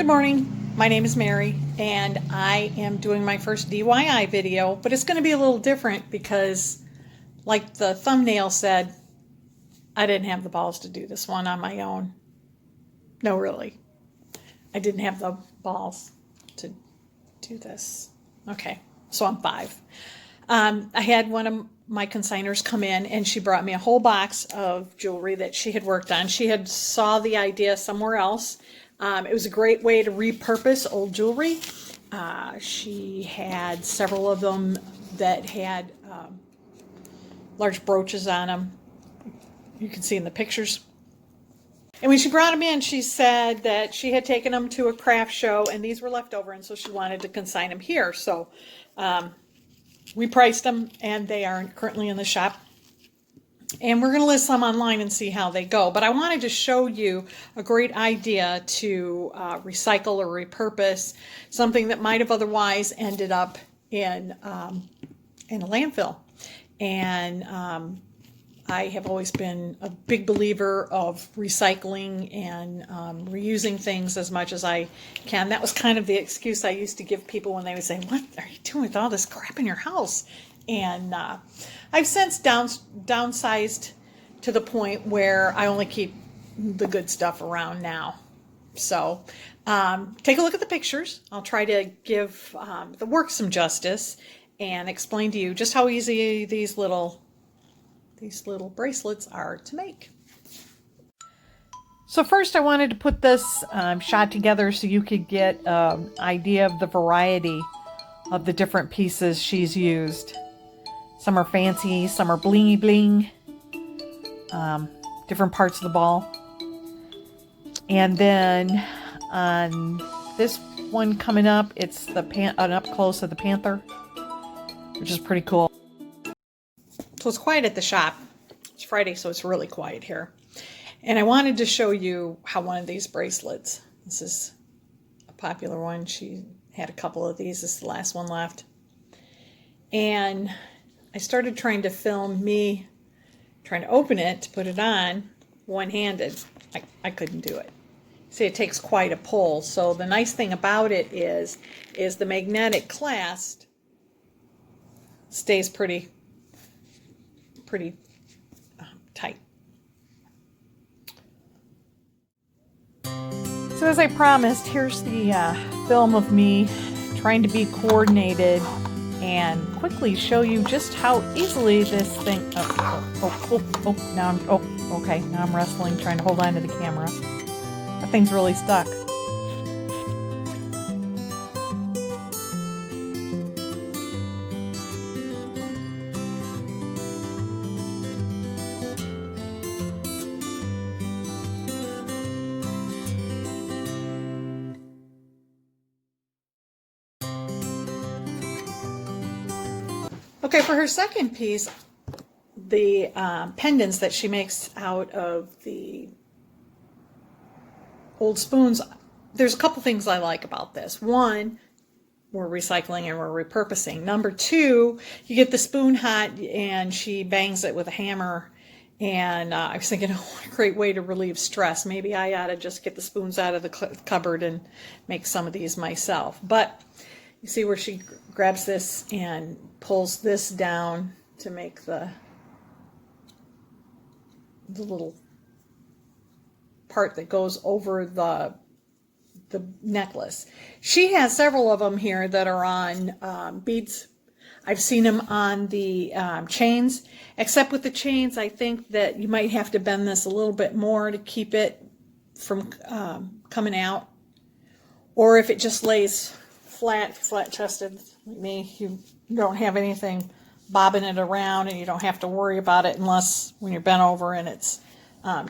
Good morning, my name is Mary and I am doing my first DIY video, but it's going to be a little different because, like the thumbnail said, I didn't have the balls to do this one on my own. No, really. I didn't have the balls to do this. Okay, so I'm 5. I had one of my consigners come in and she brought me a whole box of jewelry that she had worked on. She had saw the idea somewhere else. It was a great way to repurpose old jewelry. She had several of them that had large brooches on them. You can see in the pictures. And when she brought them in, she said that she had taken them to a craft show and these were left over, and so she wanted to consign them here. So we priced them and they are currently in the shop. And we're going to list some online and see how they go. But I wanted to show you a great idea to recycle or repurpose something that might have otherwise ended up in a landfill. And I have always been a big believer of recycling and reusing things as much as I can. That was kind of the excuse I used to give people when they would say, "What are you doing with all this crap in your house?" And I've since downsized to the point where I only keep the good stuff around now. So take a look at the pictures. I'll try to give the work some justice and explain to you just how easy these little bracelets are to make. So first I wanted to put this shot together so you could get an idea of the variety of the different pieces she's used. Some are fancy, some are blingy bling, different parts of the ball. And then on this one coming up, it's an up close of the panther, which is pretty cool. So it's quiet at the shop. It's Friday, so it's really quiet here. And I wanted to show you how one of these bracelets, this is a popular one. She had a couple of these. This is the last one left. And I started trying to film me trying to open it to put it on one-handed. I couldn't do it. See, it takes quite a pull. So the nice thing about it is the magnetic clasp stays pretty tight. So as I promised, here's the film of me trying to be coordinated and quickly show you just how easily this thing, now I'm wrestling, trying to hold on to the camera. That thing's really stuck. Okay, for her second piece, the pendants that she makes out of the old spoons, there's a couple things I like about this. One, we're recycling and we're repurposing. Number two, you get the spoon hot and she bangs it with a hammer. And I was thinking, oh, what a great way to relieve stress. Maybe I ought to just get the spoons out of the cupboard and make some of these myself. But you see where she grabs this and pulls this down to make the little part that goes over the necklace. She has several of them here that are on beads. I've seen them on the chains, except with the chains I think that you might have to bend this a little bit more to keep it from coming out. Or if it just lays flat-chested like me, you don't have anything bobbing it around and you don't have to worry about it unless when you're bent over and it's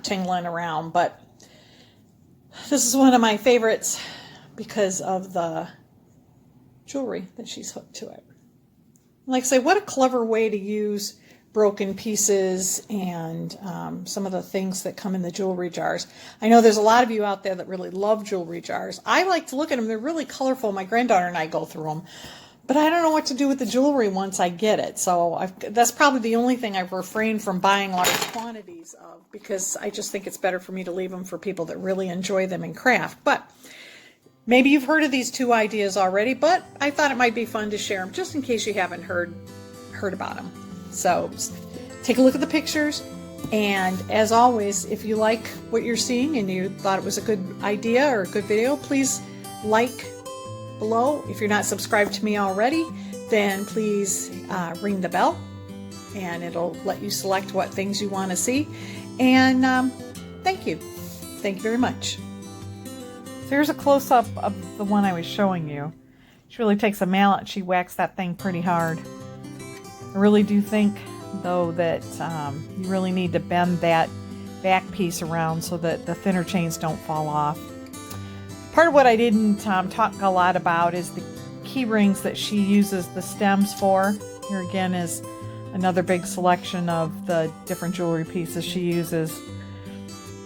tingling around. But this is one of my favorites because of the jewelry that she's hooked to it. Like I say, what a clever way to use broken pieces and some of the things that come in the jewelry jars. I know there's a lot of you out there that really love jewelry jars. I like to look at them. They're really colorful. My granddaughter and I go through them. But I don't know what to do with the jewelry once I get it. So that's probably the only thing I've refrained from buying large quantities of, because I just think it's better for me to leave them for people that really enjoy them and craft. But Maybe you've heard of these two ideas already, but I thought it might be fun to share them just in case you haven't heard about them. So take a look at the pictures, and as always, if you like what you're seeing and you thought it was a good idea or a good video, please like below. If you're not subscribed to me already, then please ring the bell, and it'll let you select what things you want to see. And thank you very much. So here's a close-up of the one I was showing you. She really takes a mallet, she whacks that thing pretty hard. I really do think, though, that you really need to bend that back piece around so that the thinner chains don't fall off. Part of what I didn't talk a lot about is the key rings that she uses the stems for. Here again is another big selection of the different jewelry pieces she uses.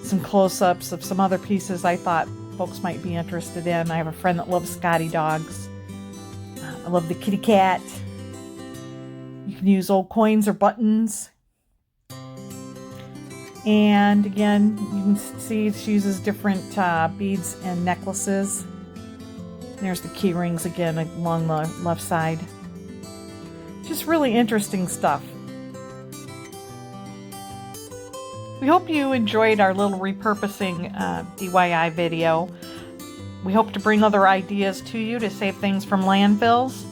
Some close-ups of some other pieces I thought folks might be interested in. I have a friend that loves Scotty dogs. I love the kitty cat. You can use old coins or buttons. And again, you can see she uses different beads and necklaces. There's the key rings again along the left side. Just really interesting stuff. We hope you enjoyed our little repurposing DIY video. We hope to bring other ideas to you to save things from landfills.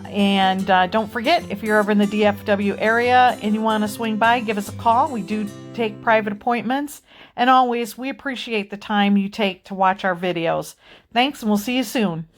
And don't forget, if you're ever in the DFW area and you want to swing by, give us a call. We do take private appointments. And always, we appreciate the time you take to watch our videos. Thanks, and we'll see you soon.